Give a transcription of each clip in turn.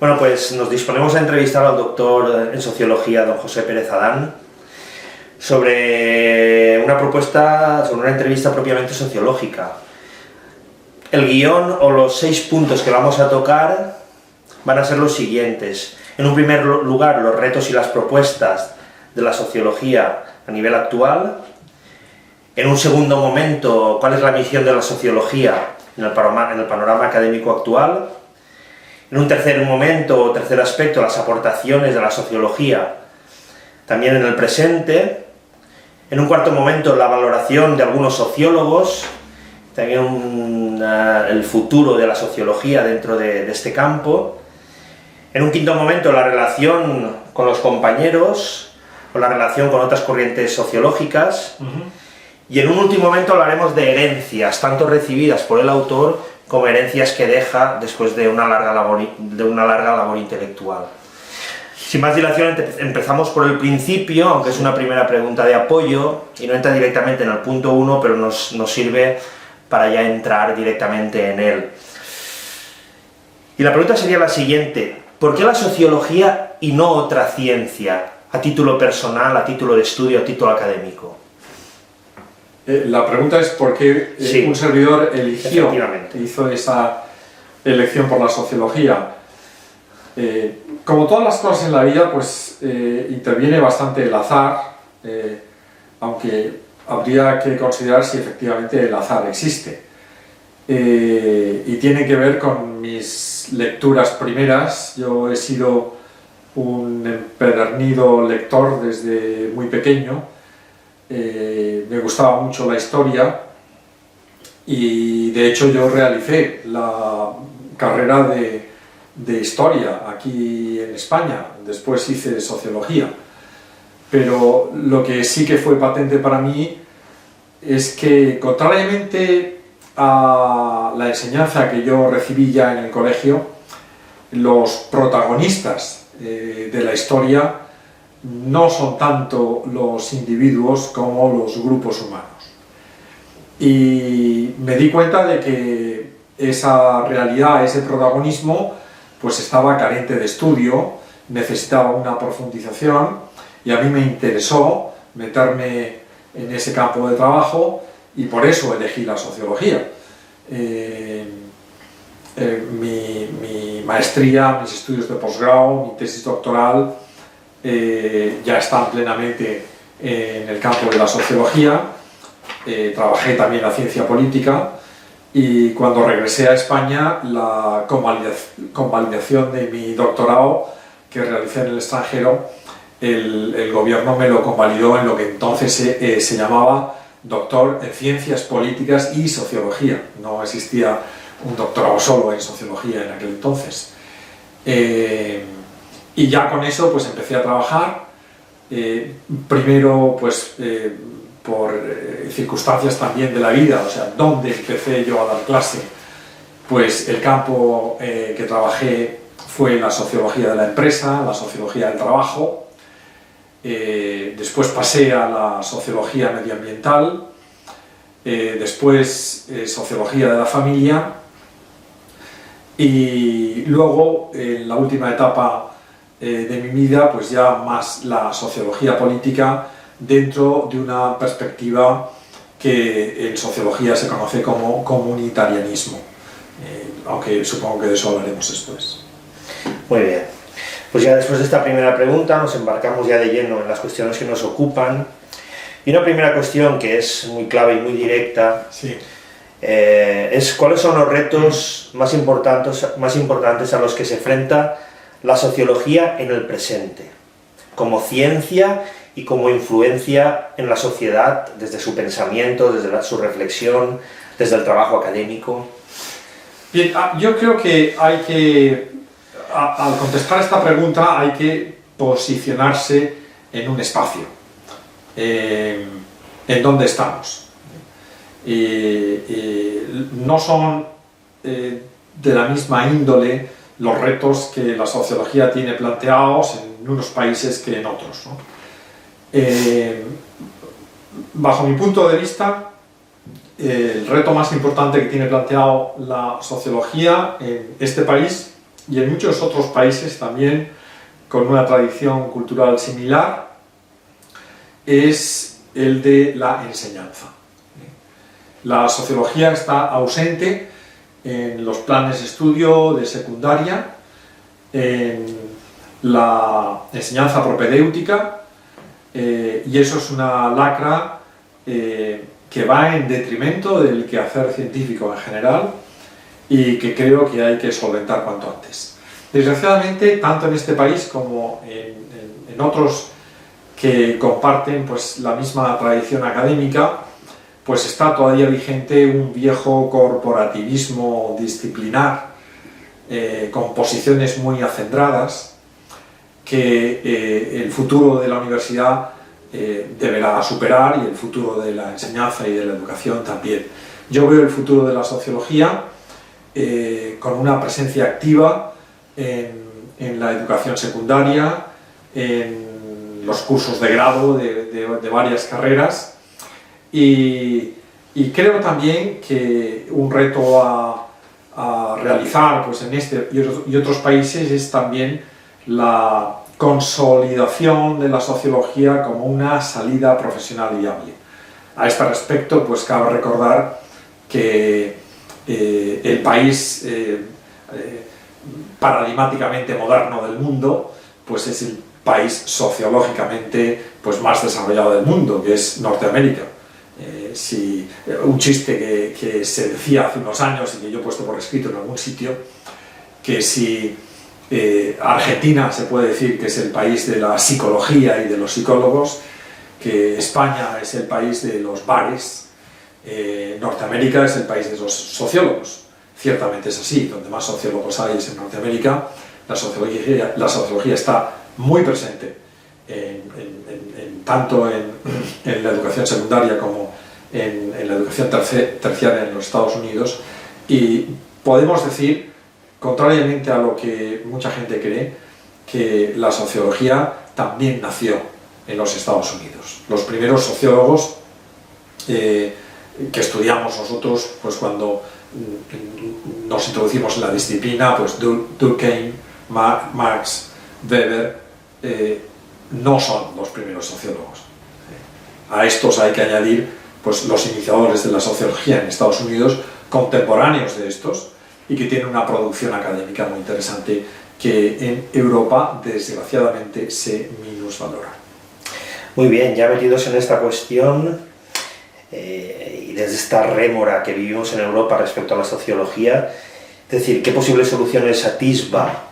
Bueno, pues nos disponemos a entrevistar al doctor en Sociología, don José Pérez Adán, sobre una propuesta, sobre una entrevista propiamente sociológica. El guión o los 6 puntos que vamos a tocar van a ser los siguientes. En un primer lugar, los retos y las propuestas de la sociología a nivel actual. En un segundo momento, cuál es la misión de la sociología en el panorama académico actual. En un tercer momento, o tercer aspecto, las aportaciones de la sociología también en el presente. En un cuarto momento, la valoración de algunos sociólogos, también el futuro de la sociología dentro de este campo. En un quinto momento, la relación con los compañeros, o la relación con otras corrientes sociológicas. Y en un último momento hablaremos de herencias, tanto recibidas por el autor como herencias que deja después de una larga labor intelectual. Sin más dilación, empezamos por el principio, aunque es una primera pregunta de apoyo, y no entra directamente en el punto 1, pero nos sirve para ya entrar directamente en él. Y la pregunta sería la siguiente: ¿por qué la sociología y no otra ciencia, a título personal, a título de estudio, a título académico? La pregunta es por qué sí, un servidor hizo esa elección por la sociología. Como todas las cosas en la vida, pues interviene bastante el azar, aunque habría que considerar si efectivamente el azar existe. Y tiene que ver con mis lecturas primeras. Yo he sido un empedernido lector desde muy pequeño. Me gustaba mucho la historia y de hecho yo realicé la carrera de historia aquí en España, después hice sociología, pero lo que sí que fue patente para mí es que, contrariamente a la enseñanza que yo recibí ya en el colegio, los protagonistas de la historia no son tanto los individuos como los grupos humanos. Y me di cuenta de que esa realidad, ese protagonismo, pues estaba carente de estudio, necesitaba una profundización, y a mí me interesó meterme en ese campo de trabajo, y por eso elegí la sociología. Mi maestría, mis estudios de posgrado, mi tesis doctoral, ya están plenamente en el campo de la sociología. Trabajé también la ciencia política, y cuando regresé a España, la convalidación de mi doctorado que realicé en el extranjero, el gobierno me lo convalidó en lo que entonces se llamaba doctor en ciencias políticas y sociología. No existía un doctorado solo en sociología en aquel entonces. Y ya con eso pues empecé a trabajar, primero pues por circunstancias también de la vida, o sea, donde empecé yo a dar clase, pues el campo que trabajé fue la sociología de la empresa, la sociología del trabajo. Después pasé a la sociología medioambiental, después sociología de la familia, y luego en la última etapa de mi vida, pues ya más la sociología política dentro de una perspectiva que en sociología se conoce como comunitarianismo, aunque supongo que de eso hablaremos después. Muy bien, pues ya después de esta primera pregunta nos embarcamos ya de lleno en las cuestiones que nos ocupan, y una primera cuestión que es muy clave y muy directa, sí, es cuáles son los retos más importantes a los que se enfrenta la sociología en el presente, como ciencia y como influencia en la sociedad, desde su pensamiento, desde su reflexión, desde el trabajo académico. Bien, yo creo que hay que, al contestar esta pregunta, hay que posicionarse en un espacio, en donde estamos. No son de la misma índole los retos que la sociología tiene planteados en unos países que en otros, ¿no? Bajo mi punto de vista, el reto más importante que tiene planteado la sociología en este país y en muchos otros países también con una tradición cultural similar, es el de la enseñanza. La sociología está ausente en los planes de estudio de secundaria, en la enseñanza propedéutica, y eso es una lacra que va en detrimento del quehacer científico en general y que creo que hay que solventar cuanto antes. Desgraciadamente, tanto en este país como en otros que comparten pues, la misma tradición académica, pues está todavía vigente un viejo corporativismo disciplinar con posiciones muy acendradas que el futuro de la universidad deberá superar y el futuro de la enseñanza y de la educación también. Yo veo el futuro de la sociología con una presencia activa en la educación secundaria, en los cursos de grado de varias carreras, y creo también que un reto a realizar pues, en este y otros países es también la consolidación de la sociología como una salida profesional viable. A este respecto, pues cabe recordar que el país paradigmáticamente moderno del mundo, pues es el país sociológicamente pues, más desarrollado del mundo, que es Norteamérica. Un chiste que se decía hace unos años y que yo he puesto por escrito en algún sitio, que si Argentina se puede decir que es el país de la psicología y de los psicólogos, que España es el país de los bares, Norteamérica es el país de los sociólogos. Ciertamente es así, donde más sociólogos hay es en Norteamérica. La sociología está muy presente tanto en la educación secundaria como en la educación terciaria en los Estados Unidos, y podemos decir, contrariamente a lo que mucha gente cree, que la sociología también nació en los Estados Unidos. Los primeros sociólogos que estudiamos nosotros, pues cuando nos introducimos en la disciplina, pues Durkheim, Marx, Weber, no son los primeros sociólogos. A estos hay que añadir pues, los iniciadores de la sociología en Estados Unidos, contemporáneos de estos, y que tienen una producción académica muy interesante que en Europa, desgraciadamente, se minusvalora. Muy bien, ya metidos en esta cuestión, y desde esta rémora que vivimos en Europa respecto a la sociología, es decir, ¿qué posibles soluciones atisba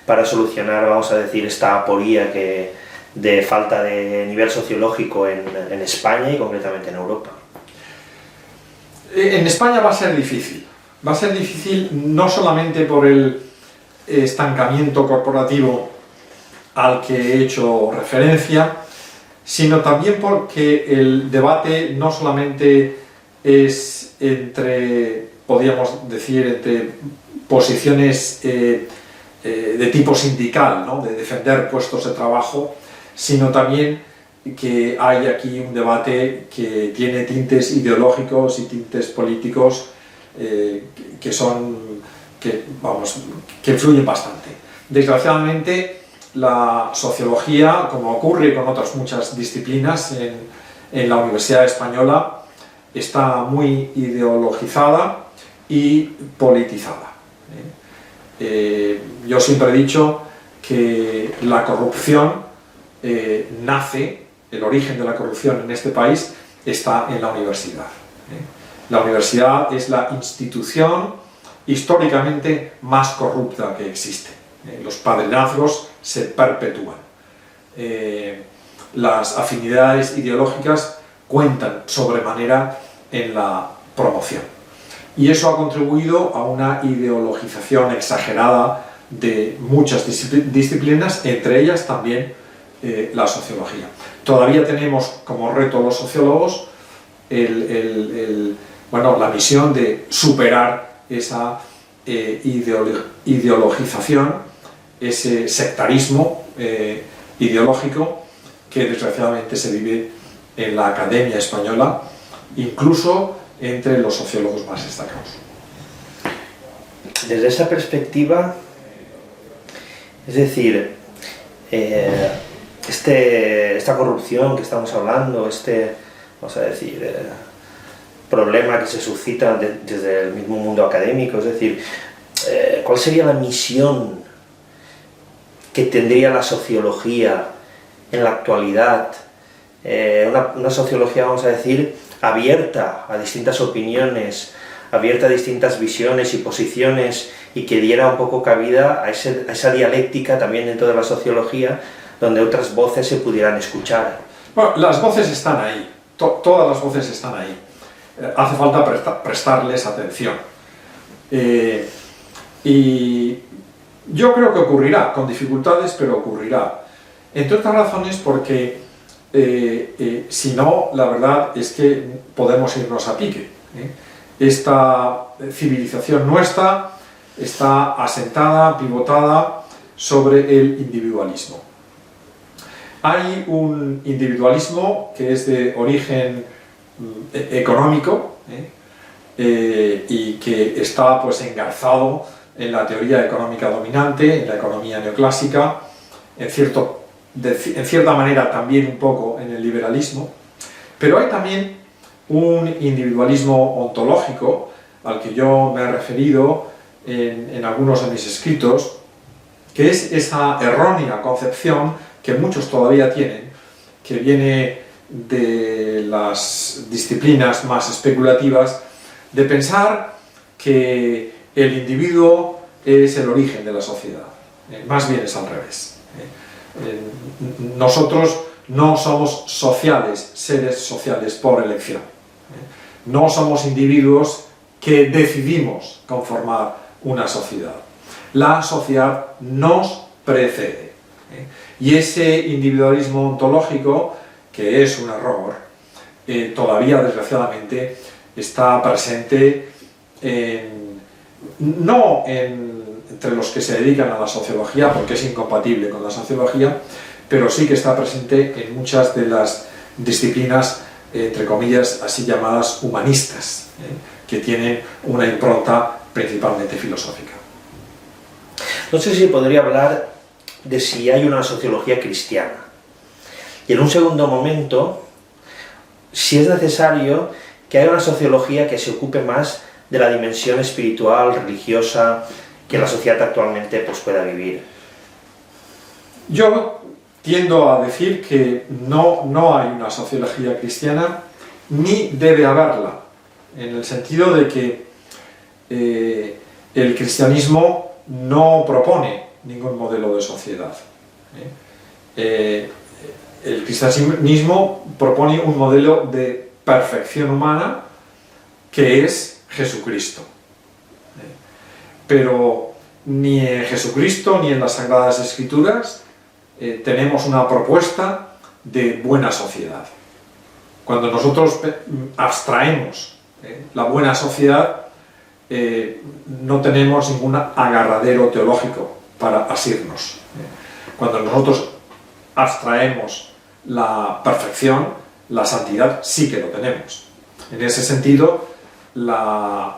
para solucionar, vamos a decir, esta aporía de falta de nivel sociológico en España y concretamente en Europa? En España va a ser difícil. Va a ser difícil no solamente por el estancamiento corporativo al que he hecho referencia, sino también porque el debate no solamente es podríamos decir, entre posiciones de tipo sindical, ¿no? De defender puestos de trabajo, sino también que hay aquí un debate que tiene tintes ideológicos y tintes políticos que influyen bastante. Desgraciadamente, la sociología, como ocurre con otras muchas disciplinas en la Universidad Española, está muy ideologizada y politizada. Yo siempre he dicho que la corrupción el origen de la corrupción en este país está en la universidad. La universidad es la institución históricamente más corrupta que existe. Los padrinazgos se perpetúan. Las afinidades ideológicas cuentan sobremanera en la promoción. Y eso ha contribuido a una ideologización exagerada de muchas disciplinas, entre ellas también la sociología. Todavía tenemos como reto los sociólogos la misión de superar esa ideologización, ese sectarismo ideológico que desgraciadamente se vive en la academia española, incluso entre los sociólogos más destacados. Desde esa perspectiva, Es decir, esta corrupción que estamos hablando, vamos a decir, problema que se suscita desde el mismo mundo académico, es decir, ¿cuál sería la misión que tendría la sociología en la actualidad? Una sociología, vamos a decir, abierta a distintas opiniones, abierta a distintas visiones y posiciones, y que diera un poco cabida a esa dialéctica también dentro de la sociología, donde otras voces se pudieran escuchar. Bueno, las voces están ahí, todas las voces están ahí. Hace falta prestarles atención. Y yo creo que ocurrirá, con dificultades, pero ocurrirá. Entre otras razones porque, si no, la verdad es que podemos irnos a pique. Esta civilización nuestra está asentada, pivotada sobre el individualismo. Hay un individualismo que es de origen económico y que está pues engarzado en la teoría económica dominante, en la economía neoclásica, en cierta manera también un poco en el liberalismo, pero hay también un individualismo ontológico al que yo me he referido en algunos de mis escritos, que es esa errónea concepción que muchos todavía tienen, que viene de las disciplinas más especulativas, de pensar que el individuo es el origen de la sociedad. Más bien es al revés. Nosotros no somos sociales, seres sociales por elección. No somos individuos que decidimos conformar una sociedad. La sociedad nos precede. Y ese individualismo ontológico, que es un error, todavía desgraciadamente está presente entre los que se dedican a la sociología, porque es incompatible con la sociología, pero sí que está presente en muchas de las disciplinas, entre comillas, así llamadas humanistas, que tienen una impronta principalmente filosófica. No sé si podría hablar de si hay una sociología cristiana. Y en un segundo momento, si es necesario que haya una sociología que se ocupe más de la dimensión espiritual, religiosa, que la sociedad actualmente pues, pueda vivir. Yo tiendo a decir que no hay una sociología cristiana, ni debe haberla, en el sentido de que el cristianismo no propone ningún modelo de sociedad. El cristianismo propone un modelo de perfección humana que es Jesucristo. Pero ni en Jesucristo ni en las Sagradas Escrituras tenemos una propuesta de buena sociedad. Cuando nosotros abstraemos la buena sociedad, no tenemos ningún agarradero teológico para asirnos. Cuando nosotros abstraemos la perfección, la santidad sí que lo tenemos. En ese sentido, las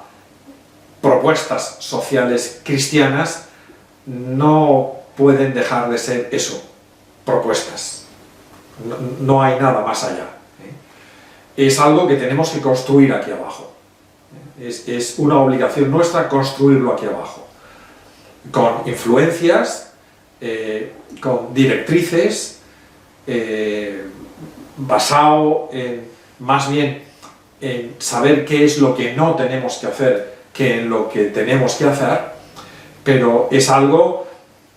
propuestas sociales cristianas no pueden dejar de ser eso, propuestas. No hay nada más allá. Es algo que tenemos que construir aquí abajo. Es una obligación nuestra construirlo aquí abajo, con influencias, con directrices, basado más bien en saber qué es lo que no tenemos que hacer que en lo que tenemos que hacer, pero es algo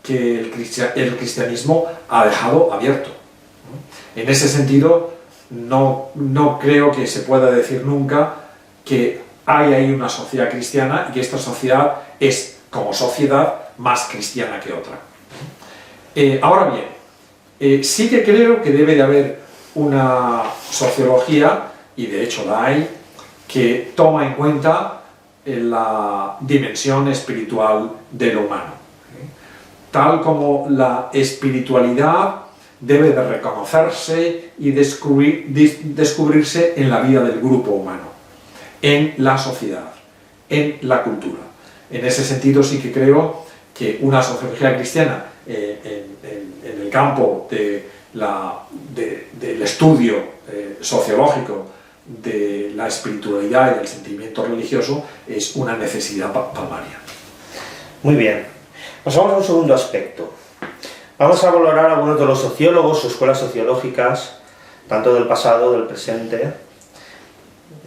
que el cristianismo ha dejado abierto. En ese sentido, no creo que se pueda decir nunca que hay ahí una sociedad cristiana y que esta sociedad es, como sociedad, más cristiana que otra. Ahora bien, sí que creo que debe de haber una sociología, y de hecho la hay, que toma en cuenta la dimensión espiritual de lo humano. Tal como la espiritualidad debe de reconocerse y descubrirse en la vida del grupo humano, en la sociedad, en la cultura. En ese sentido sí que creo que una sociología cristiana en el campo del estudio sociológico de la espiritualidad y del sentimiento religioso es una necesidad palmaria. Muy bien. Pasamos a un segundo aspecto. Vamos a valorar algunos de los sociólogos o escuelas sociológicas, tanto del pasado, del presente,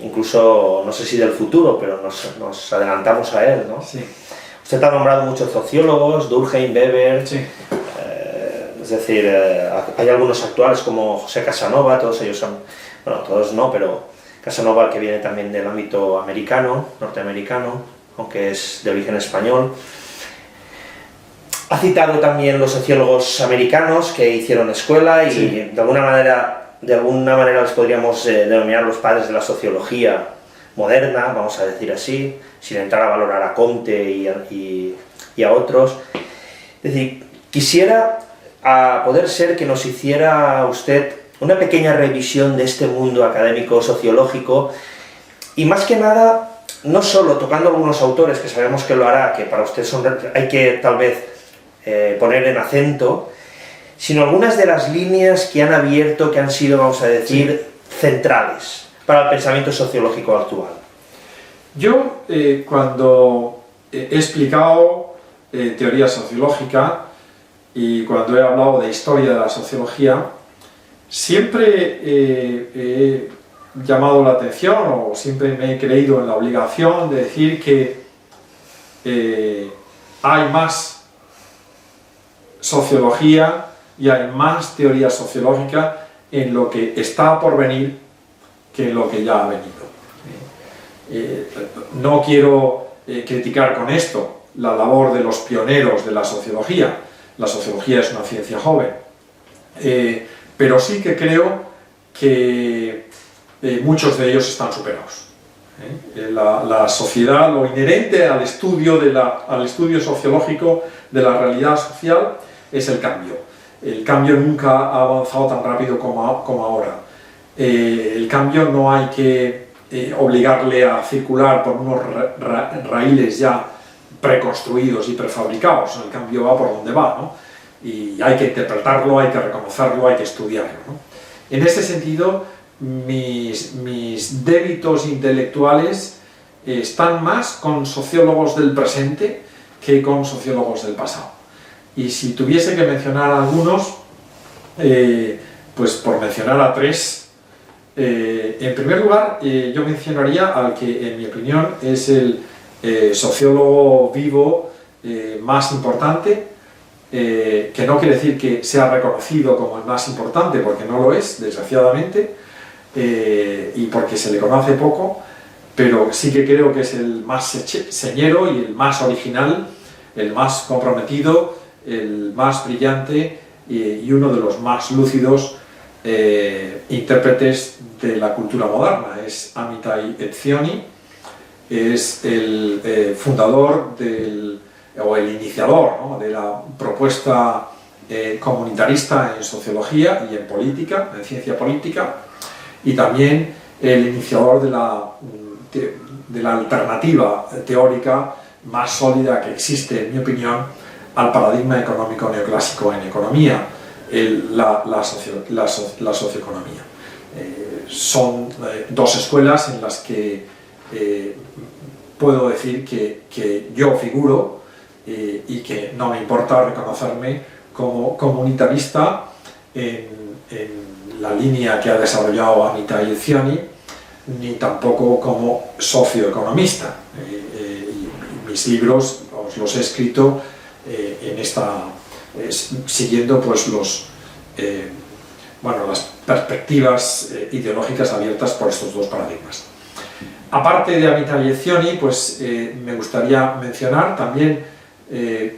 incluso, no sé si del futuro, pero nos adelantamos a él, ¿no? Sí. Usted ha nombrado muchos sociólogos, Durkheim, Weber, Sí. Es decir, hay algunos actuales como José Casanova, todos ellos son, bueno, todos no, pero Casanova, que viene también del ámbito americano, norteamericano, aunque es de origen español. Ha citado también los sociólogos americanos que hicieron escuela y sí. de alguna manera los podríamos denominar los padres de la sociología moderna, vamos a decir así, sin entrar a valorar a Comte y a otros. Es decir, quisiera a poder ser que nos hiciera usted una pequeña revisión de este mundo académico sociológico y más que nada, no solo tocando algunos autores que sabemos que lo hará, que para usted hay que tal vez poner en acento, sino algunas de las líneas que han abierto, que han sido, vamos a decir, centrales para el pensamiento sociológico actual. Yo, cuando he explicado teoría sociológica y cuando he hablado de historia de la sociología, siempre he llamado la atención o siempre me he creído en la obligación de decir que hay más sociología y hay más teoría sociológica en lo que está por venir que en lo que ya ha venido. No quiero criticar con esto la labor de los pioneros de la sociología. La sociología es una ciencia joven, pero sí que creo que muchos de ellos están superados. La sociedad, lo inherente al estudio sociológico de la realidad social es el cambio. El cambio nunca ha avanzado tan rápido como ahora. El cambio no hay que obligarle a circular por unos raíles ya preconstruidos y prefabricados. El cambio va por donde va, ¿no? Y hay que interpretarlo, hay que reconocerlo, hay que estudiarlo, ¿no? En ese sentido, mis débitos intelectuales están más con sociólogos del presente que con sociólogos del pasado. Y si tuviese que mencionar algunos, pues por mencionar a tres, en primer lugar, yo mencionaría al que, en mi opinión, es el sociólogo vivo más importante, que no quiere decir que sea reconocido como el más importante, porque no lo es, desgraciadamente, y porque se le conoce poco, pero sí que creo que es el más señero y el más original, el más comprometido, el más brillante y uno de los más lúcidos intérpretes de la cultura moderna. Es Amitai Etzioni, es el fundador o el iniciador, ¿no?, de la propuesta comunitarista en sociología y en política, en ciencia política, y también el iniciador de la alternativa teórica más sólida que existe, en mi opinión, al paradigma económico neoclásico en economía, la socioeconomía. Son dos escuelas en las que puedo decir que yo figuro y que no me importa reconocerme como comunitarista en la línea que ha desarrollado Amitai Etzioni, ni tampoco como socioeconomista. Mis libros os los he escrito siguiendo pues las perspectivas ideológicas abiertas por estos dos paradigmas. Aparte de Amitai Etzioni, pues me gustaría mencionar también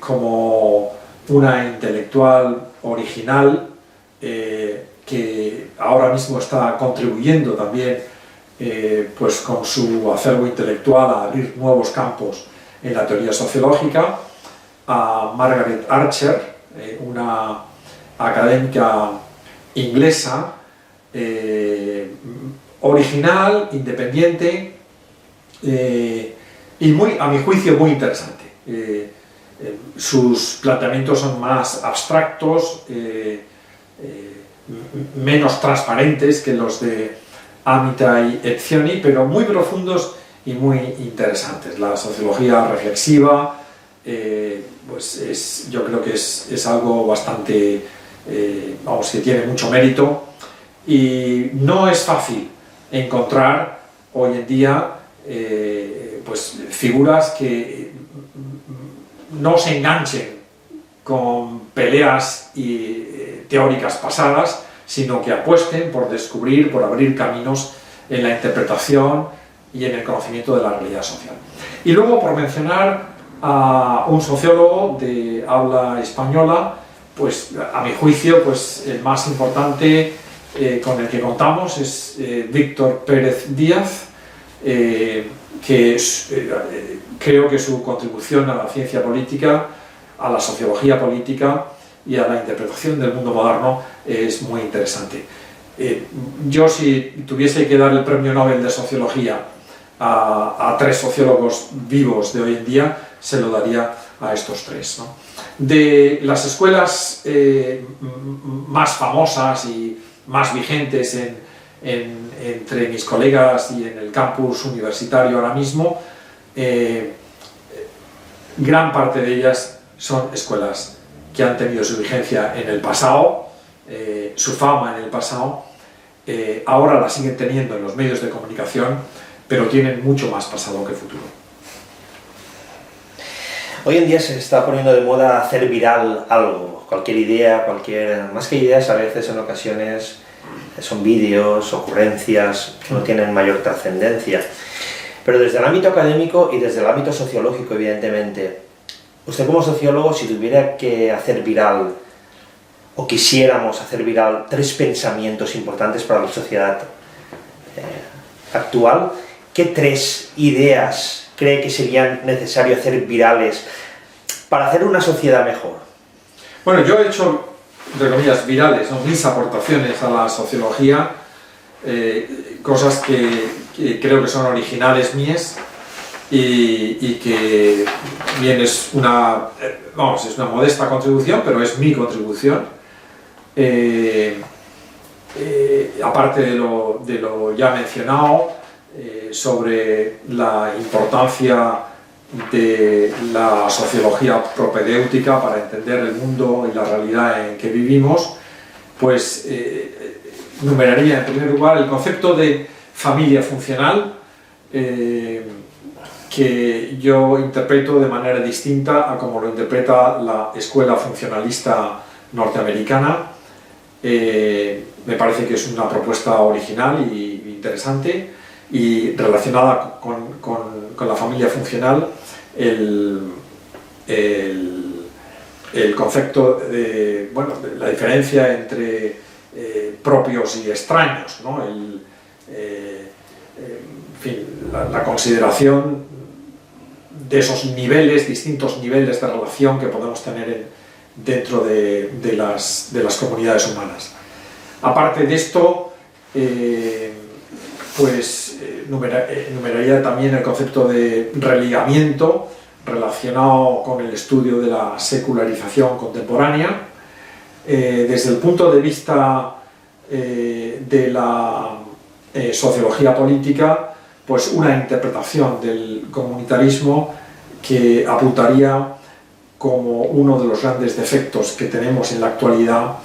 como una intelectual original que ahora mismo está contribuyendo también pues con su acervo intelectual a abrir nuevos campos en la teoría sociológica, a Margaret Archer, una académica inglesa, original, independiente y a mi juicio muy interesante. sus planteamientos son más abstractos, menos transparentes que los de Amitai et Zioni, pero muy profundos y muy interesantes. La sociología reflexiva, pues yo creo que es algo bastante, vamos, que tiene mucho mérito, y no es fácil encontrar hoy en día pues figuras que no se enganchen con peleas teóricas pasadas, sino que apuesten por descubrir, por abrir caminos en la interpretación y en el conocimiento de la realidad social. Y luego, por mencionar a un sociólogo de habla española, pues a mi juicio, pues el más importante con el que contamos es Víctor Pérez Díaz, que creo que su contribución a la ciencia política, a la sociología política y a la interpretación del mundo moderno es muy interesante. Yo, si tuviese que dar el premio Nobel de Sociología a 3 sociólogos vivos de hoy en día, se lo daría a estos 3, ¿no? De las escuelas más famosas y más vigentes entre mis colegas y en el campus universitario ahora mismo, gran parte de ellas son escuelas que han tenido su vigencia en el pasado, su fama en el pasado, ahora la siguen teniendo en los medios de comunicación, pero tienen mucho más pasado que futuro. Hoy en día se está poniendo de moda hacer viral algo, cualquier idea, más que ideas, a veces en ocasiones son vídeos, ocurrencias que no tienen mayor trascendencia. Pero desde el ámbito académico y desde el ámbito sociológico, evidentemente, usted como sociólogo, si tuviera que hacer viral, o quisiéramos hacer viral 3 pensamientos importantes para la sociedad actual, ¿qué 3 ideas cree que serían necesario hacer virales para hacer una sociedad mejor? Bueno, yo he hecho, entre comillas, virales, ¿no?, mis aportaciones a la sociología, cosas que creo que son originales mías y que bien es una modesta contribución, pero es mi contribución. Aparte de lo ya mencionado, sobre la importancia de la sociología propedéutica para entender el mundo y la realidad en que vivimos, pues numeraría en primer lugar el concepto de familia funcional, que yo interpreto de manera distinta a como lo interpreta la escuela funcionalista norteamericana. Me parece que es una propuesta original y interesante, y relacionada con la familia funcional el concepto de la diferencia entre propios y extraños, ¿no? En fin, la consideración de esos niveles, distintos niveles de relación que podemos tener dentro de las comunidades humanas. Aparte de esto, pues numeraría también el concepto de religamiento relacionado con el estudio de la secularización contemporánea. Desde el punto de vista de la sociología política, pues una interpretación del comunitarismo que apuntaría como uno de los grandes defectos que tenemos en la actualidad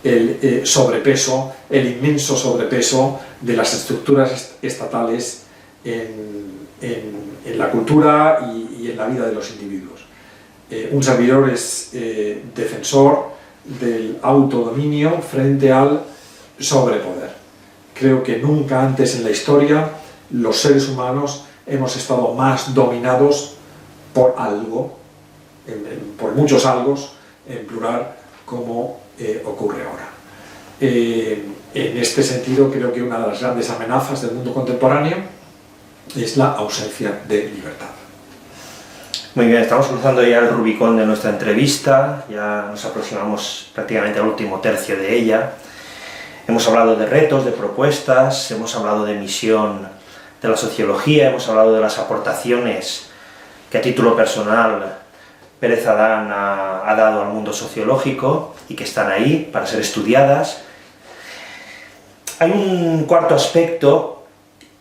el sobrepeso, el inmenso sobrepeso de las estructuras estatales en la cultura y en la vida de los individuos. Un servidor es defensor del autodominio frente al sobrepoder. Creo que nunca antes en la historia los seres humanos hemos estado más dominados por algo, por muchos algos, en plural, como ocurre ahora. En este sentido, creo que una de las grandes amenazas del mundo contemporáneo es la ausencia de libertad. Muy bien, estamos cruzando ya el Rubicón de nuestra entrevista, ya nos aproximamos prácticamente al último tercio de ella. Hemos hablado de retos, de propuestas, hemos hablado de misión de la sociología, hemos hablado de las aportaciones que a título personal Pérez Adán ha dado al mundo sociológico y que están ahí para ser estudiadas. Hay un cuarto aspecto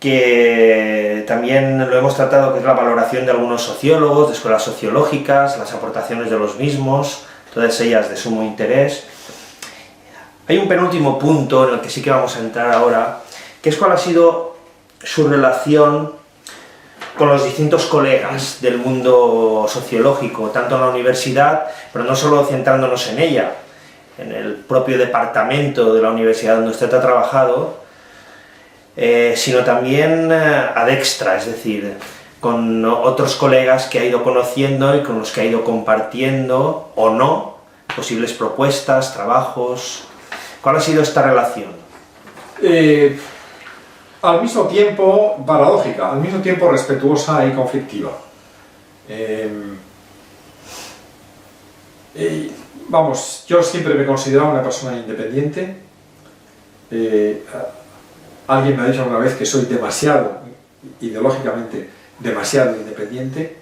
que también lo hemos tratado, que es la valoración de algunos sociólogos, de escuelas sociológicas, las aportaciones de los mismos, todas ellas de sumo interés. Hay un penúltimo punto en el que sí que vamos a entrar ahora, que es cuál ha sido su relación con los distintos colegas del mundo sociológico, tanto en la universidad, pero no solo centrándonos en ella, en el propio departamento de la universidad donde usted ha trabajado, sino también ad extra, es decir, con otros colegas que ha ido conociendo y con los que ha ido compartiendo, o no, posibles propuestas, trabajos. ¿Cuál ha sido esta relación? Al mismo tiempo paradójica, al mismo tiempo respetuosa y conflictiva. Vamos, yo siempre me he considerado una persona independiente. Alguien me ha dicho alguna vez que soy demasiado, ideológicamente, demasiado independiente.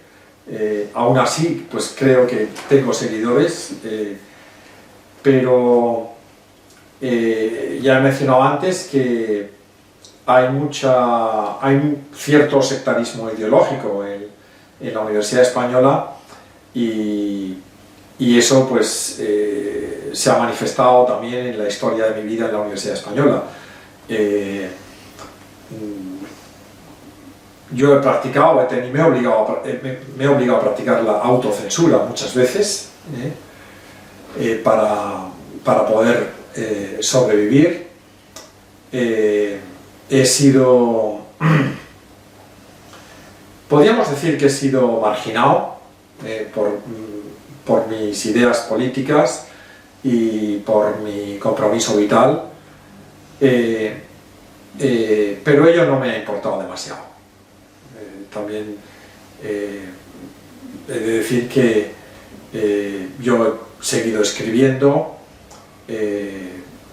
Aún así, pues creo que tengo seguidores, pero ya he mencionado antes que hay un cierto sectarismo ideológico en la Universidad Española y eso pues se ha manifestado también en la historia de mi vida en la Universidad Española. Yo he practicado, me he obligado a practicar la autocensura muchas veces para poder sobrevivir. He sido, podríamos decir que he sido marginado por mis ideas políticas y por mi compromiso vital, pero ello no me ha importado demasiado. También he de decir que yo he seguido escribiendo,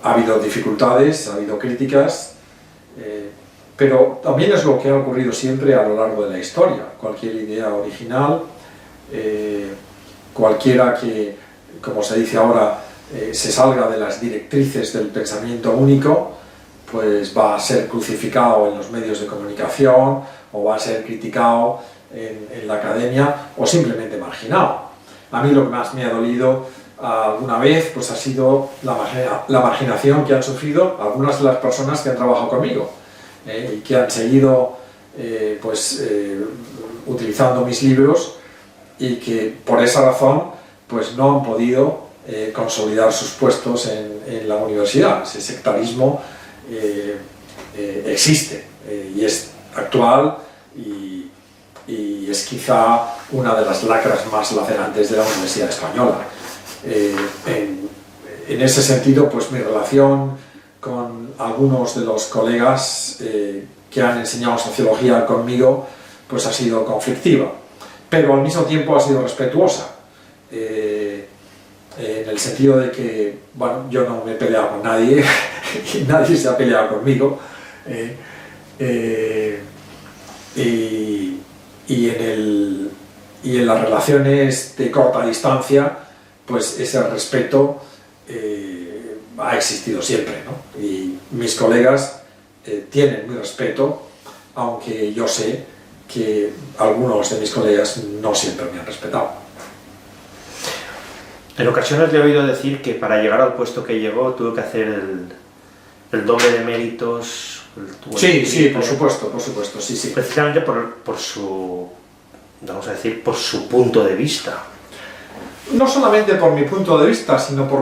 ha habido dificultades, ha habido críticas, pero también es lo que ha ocurrido siempre a lo largo de la historia. Cualquier idea original, cualquiera que, como se dice ahora, se salga de las directrices del pensamiento único, pues va a ser crucificado en los medios de comunicación, o va a ser criticado en la academia, o simplemente marginado. A mí lo que más me ha dolido alguna vez pues ha sido la marginación que han sufrido algunas de las personas que han trabajado conmigo y que han seguido utilizando mis libros y que por esa razón pues no han podido consolidar sus puestos en la universidad. Ese sectarismo existe y es actual y es quizá una de las lacras más lacerantes de la Universidad Española. En ese sentido, pues mi relación con algunos de los colegas que han enseñado sociología conmigo pues ha sido conflictiva, pero al mismo tiempo ha sido respetuosa, en el sentido de que, bueno, yo no me he peleado con nadie y nadie se ha peleado conmigo, y en las relaciones de corta distancia pues ese respeto ha existido siempre, ¿no? Y mis colegas tienen mi respeto, aunque yo sé que algunos de mis colegas no siempre me han respetado. En ocasiones le he oído decir que para llegar al puesto que llegó tuvo que hacer el doble de méritos. Sí, por supuesto, sí. Precisamente por su, vamos a decir, por su punto de vista. No solamente por mi punto de vista, sino por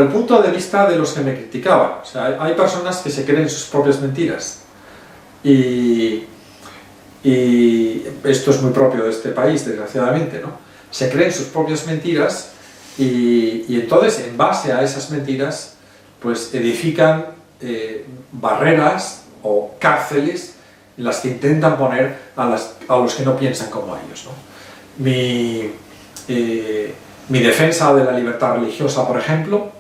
el punto de vista de los que me criticaban. O sea, hay personas que se creen sus propias mentiras. Y esto es muy propio de este país, desgraciadamente, ¿no? Se creen sus propias mentiras y entonces, en base a esas mentiras, pues edifican barreras o cárceles en las que intentan poner a los que no piensan como ellos, ¿no? Mi defensa de la libertad religiosa, por ejemplo,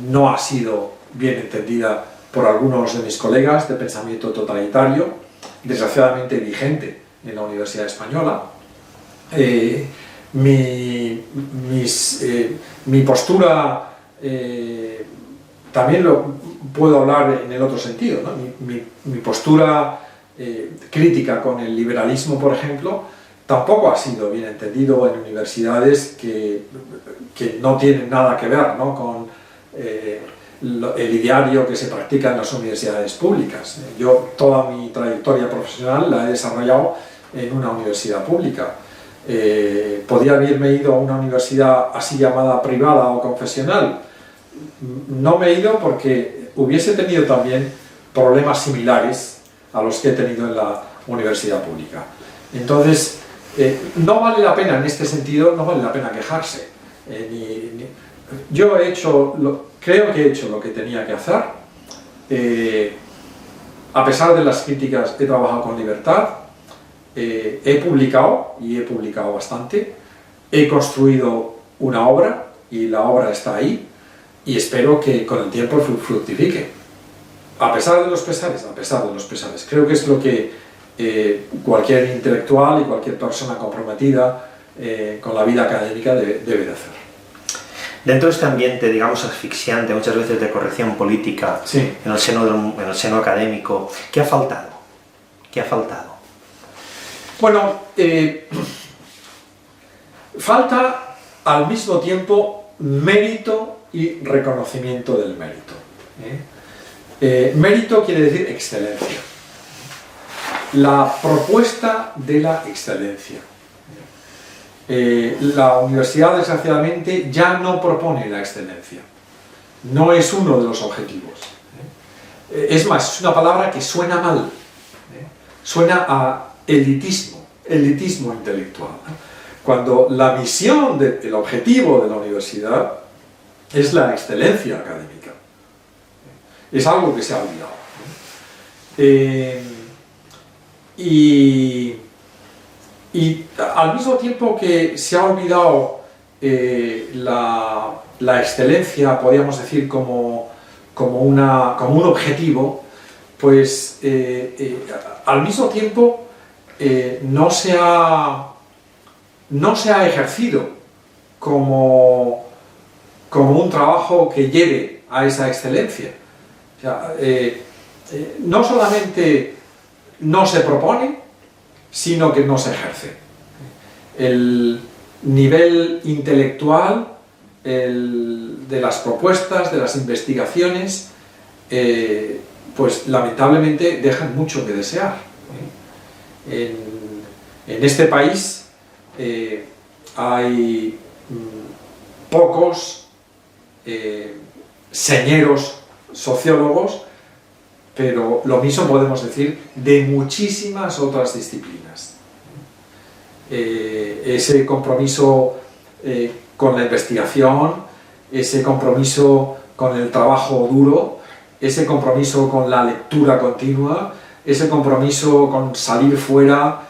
no ha sido bien entendida por algunos de mis colegas de pensamiento totalitario, desgraciadamente vigente en la Universidad Española. mi postura, también lo puedo hablar en el otro sentido, ¿no? Mi postura crítica con el liberalismo, por ejemplo, tampoco ha sido bien entendido en universidades que no tienen nada que ver, ¿no?, con el ideario que se practica en las universidades públicas. Yo toda mi trayectoria profesional la he desarrollado en una universidad pública. Podía haberme ido a una universidad así llamada privada o confesional. No me he ido porque hubiese tenido también problemas similares a los que he tenido en la universidad pública. Entonces, no vale la pena, en este sentido, no vale la pena quejarse. Yo creo que he hecho lo que tenía que hacer. A pesar de las críticas, he trabajado con libertad. He publicado, y he publicado bastante. He construido una obra, y la obra está ahí, y espero que con el tiempo fructifique. A pesar de los pesares, creo que es lo que cualquier intelectual y cualquier persona comprometida con la vida académica debe de hacer. Dentro de este ambiente, digamos, asfixiante, muchas veces de corrección política, sí, en el seno académico, ¿qué ha faltado? ¿Qué ha faltado? Bueno, falta al mismo tiempo mérito y reconocimiento del mérito. Mérito quiere decir excelencia. La propuesta de la excelencia. La universidad, desgraciadamente, ya no propone la excelencia. No es uno de los objetivos. Es más, es una palabra que suena mal. Suena a elitismo intelectual. Cuando la misión, el objetivo de la universidad es la excelencia académica. Es algo que se ha olvidado. Y al mismo tiempo que se ha olvidado la excelencia, podríamos decir, como un objetivo, pues al mismo tiempo no se ha ejercido como un trabajo que lleve a esa excelencia. O sea, no solamente no se propone, sino que no se ejerce. El nivel intelectual de las propuestas, de las investigaciones, pues lamentablemente dejan mucho que desear. En este país hay pocos señeros sociólogos, pero lo mismo podemos decir de muchísimas otras disciplinas. Ese compromiso con la investigación, ese compromiso con el trabajo duro, ese compromiso con la lectura continua, ese compromiso con salir fuera,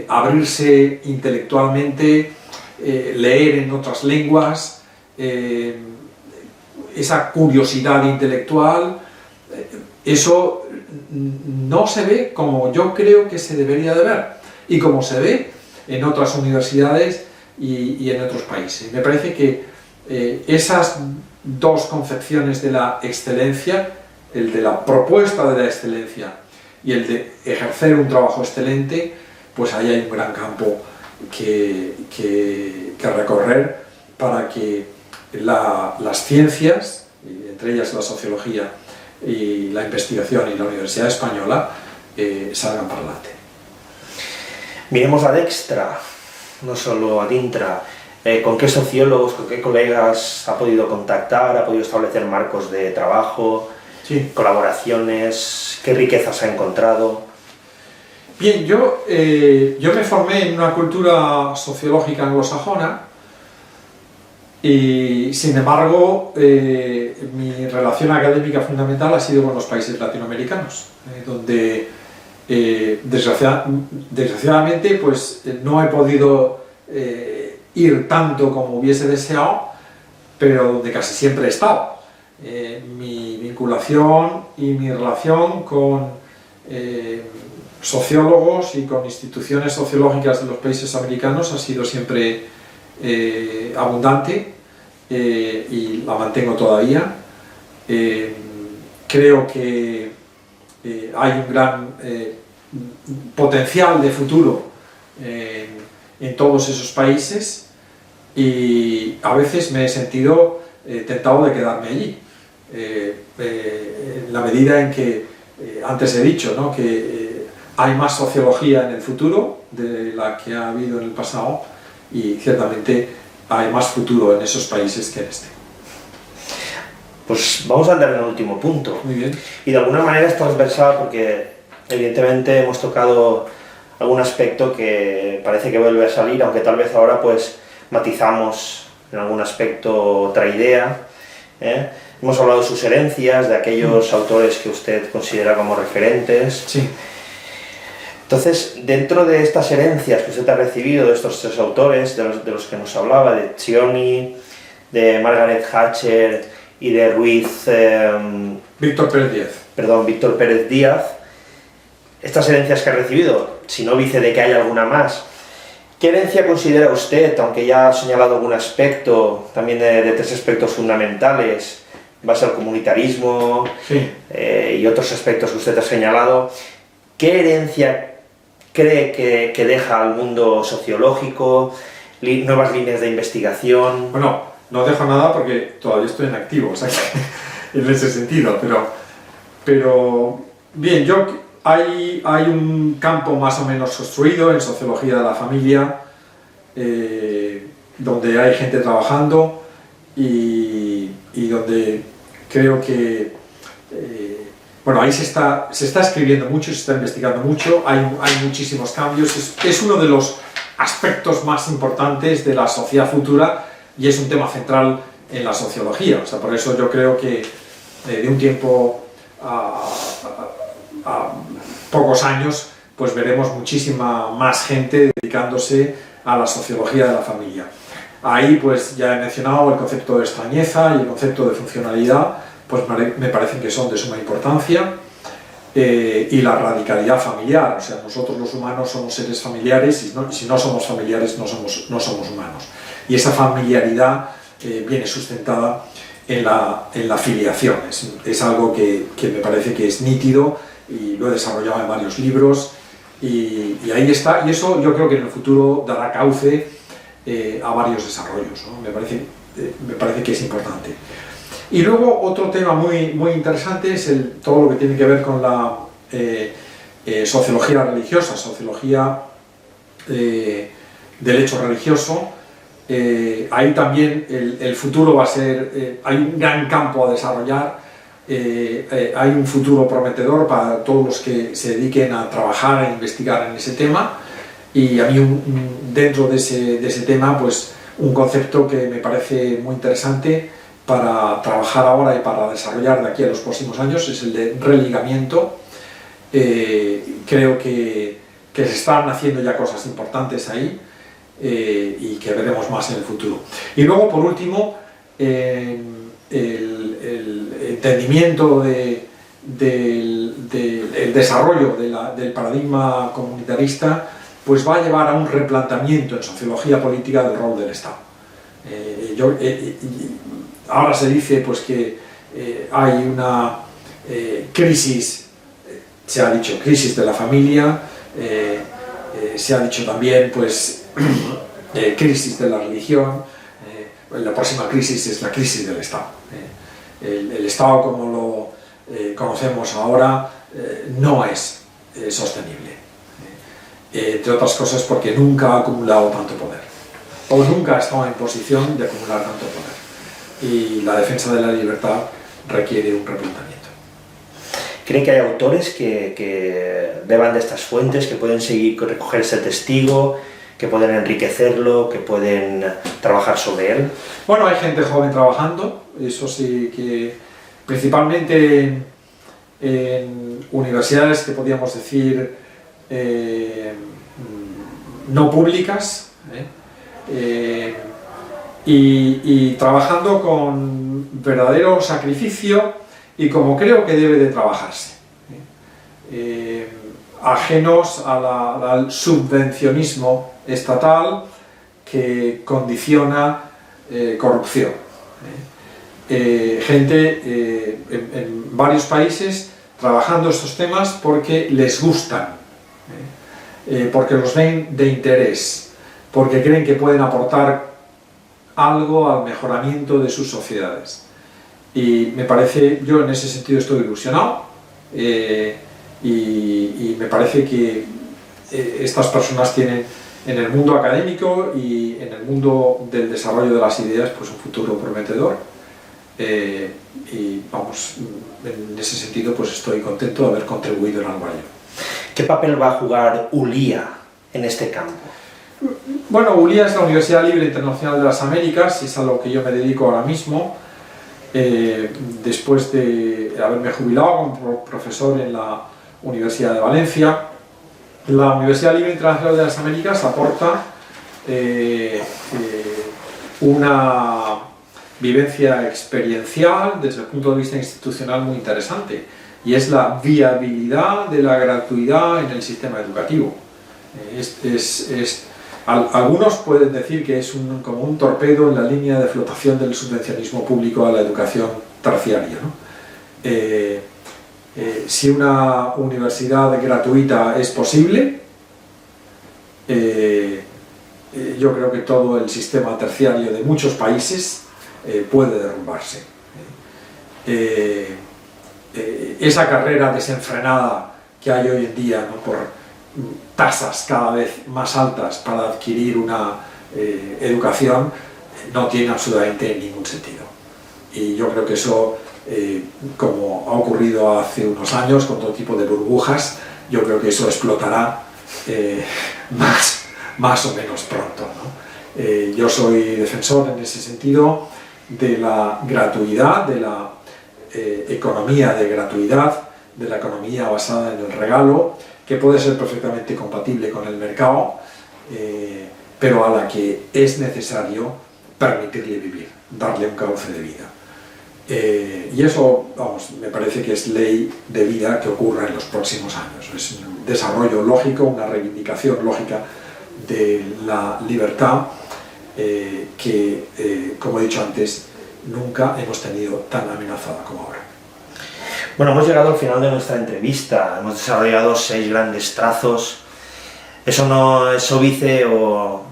abrirse intelectualmente, leer en otras lenguas, esa curiosidad intelectual, eso no se ve como yo creo que se debería de ver y como se ve en otras universidades y en otros países. Me parece que esas dos concepciones de la excelencia, el de la propuesta de la excelencia y el de ejercer un trabajo excelente, pues ahí hay un gran campo que recorrer para que las ciencias, entre ellas la sociología y la investigación y la Universidad Española, salgan para adelante. Miremos a Dextra, no solo a Dintra. ¿Con qué sociólogos, con qué colegas ha podido contactar, ha podido establecer marcos de trabajo, sí, colaboraciones? ¿Qué riquezas ha encontrado? Bien, yo me formé en una cultura sociológica anglosajona y, sin embargo, mi relación académica fundamental ha sido con los países latinoamericanos, donde desgraciadamente pues, no he podido ir tanto como hubiese deseado, pero donde casi siempre he estado. Mi vinculación y mi relación con sociólogos y con instituciones sociológicas de los países americanos ha sido siempre abundante, y la mantengo todavía. Creo que hay un gran potencial de futuro en todos esos países, y a veces me he sentido tentado de quedarme allí, en la medida en que antes he dicho, ¿no?, que hay más sociología en el futuro de la que ha habido en el pasado, y ciertamente hay más futuro en esos países que en este. Pues vamos a andar en el último punto. Muy bien. Y de alguna manera es transversal porque evidentemente hemos tocado algún aspecto que parece que vuelve a salir, aunque tal vez ahora pues matizamos en algún aspecto otra idea. Hemos hablado de sus herencias, de aquellos autores que usted considera como referentes. Sí. Entonces, dentro de estas herencias que usted ha recibido de estos tres autores, de los que nos hablaba, de Cioni, de Margaret Thatcher y de Víctor Pérez Díaz. Perdón, Víctor Pérez Díaz, estas herencias que ha recibido, si no dice de que hay alguna más, ¿qué herencia considera usted, aunque ya ha señalado algún aspecto, también de tres aspectos fundamentales, base al comunitarismo, sí, y otros aspectos que usted ha señalado, qué herencia cree que deja al mundo sociológico, nuevas líneas de investigación? Bueno, no dejo nada porque todavía estoy en activo, o sea que en ese sentido, pero bien, hay un campo más o menos construido en sociología de la familia, donde hay gente trabajando y donde creo que bueno, ahí se está escribiendo mucho, se está investigando mucho, hay muchísimos cambios, es uno de los aspectos más importantes de la sociedad futura y es un tema central en la sociología. O sea, por eso yo creo que de un tiempo a pocos años pues veremos muchísima más gente dedicándose a la sociología de la familia. Ahí pues ya he mencionado el concepto de extrañeza y el concepto de funcionalidad, pues me parecen que son de suma importancia, y la radicalidad familiar. O sea, nosotros los humanos somos seres familiares y si no somos familiares no somos humanos. Y esa familiaridad viene sustentada en la filiación. Es algo que me parece que es nítido y lo he desarrollado en varios libros y ahí está. Y eso yo creo que en el futuro dará cauce a varios desarrollos, ¿no? Me parece que es importante. Y luego otro tema muy interesante es todo lo que tiene que ver con la sociología religiosa, sociología del hecho religioso. Ahí también el futuro va a ser, hay un gran campo a desarrollar, hay un futuro prometedor para todos los que se dediquen a trabajar e investigar en ese tema, y a mí dentro de ese tema pues un concepto que me parece muy interesante para trabajar ahora y para desarrollar de aquí a los próximos años es el de religamiento. Creo que se están haciendo ya cosas importantes ahí, y que veremos más en el futuro. Y luego, por último, el entendimiento del desarrollo del paradigma comunitarista pues va a llevar a un replanteamiento en sociología política del rol del Estado. Ahora se dice pues que hay una crisis, se ha dicho crisis de la familia, se ha dicho también pues crisis de la religión, la próxima crisis es la crisis del Estado. El Estado como lo conocemos ahora no es sostenible, entre otras cosas porque nunca ha acumulado tanto poder, o nunca ha estado en posición de acumular tanto poder, y la defensa de la libertad requiere un replanteamiento. ¿Cree que hay autores que beban de estas fuentes, que pueden recoger ese testigo, que pueden enriquecerlo, que pueden trabajar sobre él? Bueno, hay gente joven trabajando, eso sí, que principalmente en universidades que podríamos decir no públicas, y trabajando con verdadero sacrificio y como creo que debe de trabajarse. ajenos al subvencionismo estatal que condiciona corrupción. Gente en varios países trabajando estos temas porque les gustan, porque los ven de interés, porque creen que pueden aportar algo al mejoramiento de sus sociedades. Y me parece, yo en ese sentido estoy ilusionado, y me parece que estas personas tienen en el mundo académico y en el mundo del desarrollo de las ideas pues un futuro prometedor, y vamos, en ese sentido pues estoy contento de haber contribuido en algo a ello. ¿Qué papel va a jugar ULIA en este campo? Bueno, ULIA es la Universidad Libre Internacional de las Américas, es a lo que yo me dedico ahora mismo. Después de haberme jubilado como profesor en la Universidad de Valencia, la Universidad Libre Internacional de las Américas aporta una vivencia experiencial desde el punto de vista institucional muy interesante, y es la viabilidad de la gratuidad en el sistema educativo. Algunos pueden decir que es como un torpedo en la línea de flotación del subvencionismo público a la educación terciaria, ¿no? Si una universidad gratuita es posible, yo creo que todo el sistema terciario de muchos países puede derrumbarse. Esa carrera desenfrenada que hay hoy en día, ¿no?, por tasas cada vez más altas para adquirir una educación, no tiene absolutamente ningún sentido. Y yo creo que eso, como ha ocurrido hace unos años con todo tipo de burbujas, yo creo que eso explotará más o menos pronto, ¿no? Yo soy defensor en ese sentido de la gratuidad, de la economía de gratuidad, de la economía basada en el regalo, que puede ser perfectamente compatible con el mercado, pero a la que es necesario permitirle vivir, darle un cauce de vida. Y eso, vamos, me parece que es ley de vida que ocurra en los próximos años. Es un desarrollo lógico, una reivindicación lógica de la libertad que, como he dicho antes, nunca hemos tenido tan amenazada como ahora. Bueno, hemos llegado al final de nuestra entrevista, hemos desarrollado 6 grandes trazos. Eso no es óbice o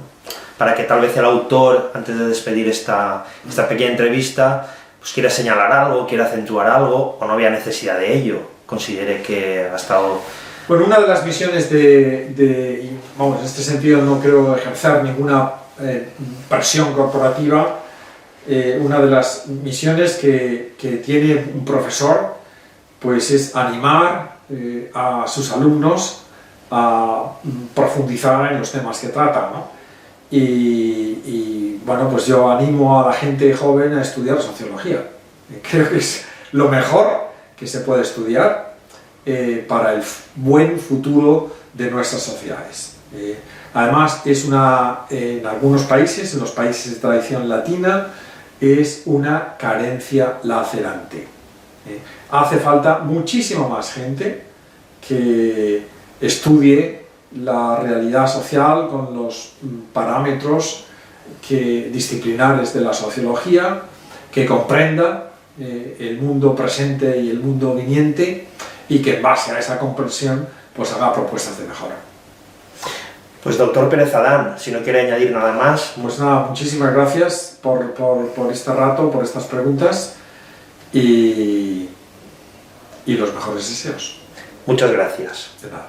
para que tal vez el autor, antes de despedir esta pequeña entrevista, pues quiera señalar algo, quiera acentuar algo, o no había necesidad de ello, considere que ha estado... Bueno, una de las misiones vamos, en este sentido no creo ejercer ninguna presión corporativa. Una de las misiones que tiene un profesor pues es animar a sus alumnos a profundizar en los temas que tratan, ¿no? Y bueno, pues yo animo a la gente joven a estudiar sociología. Creo que es lo mejor que se puede estudiar para el buen futuro de nuestras sociedades. Además, en algunos países, en los países de tradición latina, es una carencia lacerante. Hace falta muchísimo más gente que estudie la realidad social con los parámetros disciplinares de la sociología, que comprenda el mundo presente y el mundo viniente, y que en base a esa comprensión pues haga propuestas de mejora. Pues doctor Pérez Adán, si no quiere añadir nada más... Pues nada, muchísimas gracias por este rato, por estas preguntas, y los mejores deseos. Muchas gracias. De nada.